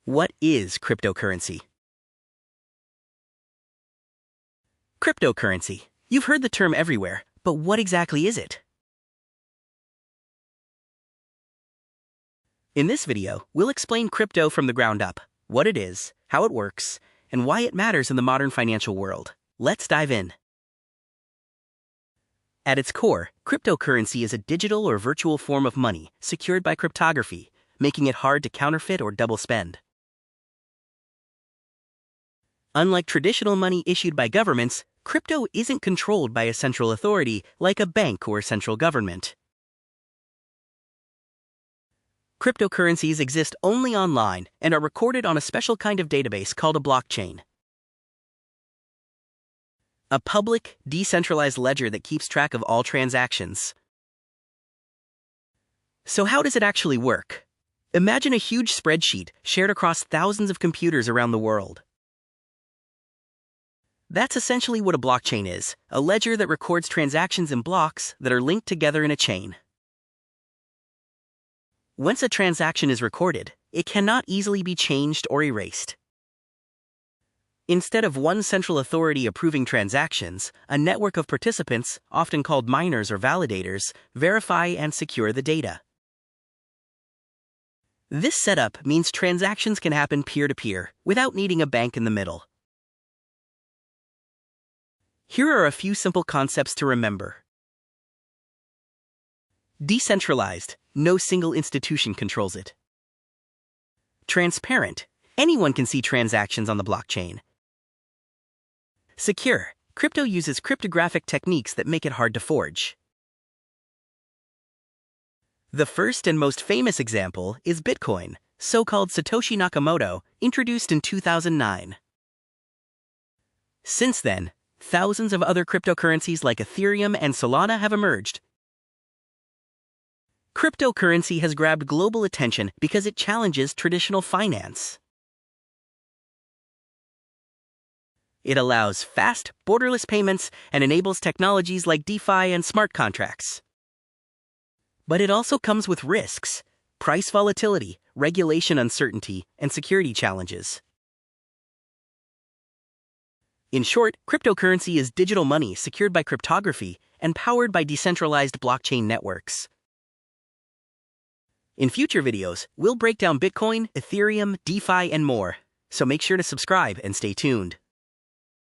What is cryptocurrency? Cryptocurrency. You've heard the term everywhere, but what exactly is it? In this video, we'll explain crypto from the ground up, what it is, how it works, and why it matters in the modern financial world. Let's dive in. At its core, cryptocurrency is a digital or virtual form of money secured by cryptography, making it hard to counterfeit or double spend. Unlike traditional money issued by governments, crypto isn't controlled by a central authority like a bank or central government. Cryptocurrencies exist only online and are recorded on a special kind of database called a blockchain. A public, decentralized ledger that keeps track of all transactions. So how does it actually work? Imagine a huge spreadsheet shared across thousands of computers around the world. That's essentially what a blockchain is, a ledger that records transactions in blocks that are linked together in a chain. Once a transaction is recorded, it cannot easily be changed or erased. Instead of one central authority approving transactions, a network of participants, often called miners or validators, verify and secure the data. This setup means transactions can happen peer-to-peer, without needing a bank in the middle. Here are a few simple concepts to remember. Decentralized, no single institution controls it. Transparent, anyone can see transactions on the blockchain. Secure, crypto uses cryptographic techniques that make it hard to forge. The first and most famous example is Bitcoin, so-called Satoshi Nakamoto, introduced in 2009. Since then, thousands of other cryptocurrencies like Ethereum and Solana have emerged. Cryptocurrency has grabbed global attention because it challenges traditional finance. It allows fast, borderless payments and enables technologies like DeFi and smart contracts. But it also comes with risks, price volatility, regulation uncertainty, and security challenges. In short, cryptocurrency is digital money secured by cryptography and powered by decentralized blockchain networks. In future videos, we'll break down Bitcoin, Ethereum, DeFi, and more, so make sure to subscribe and stay tuned.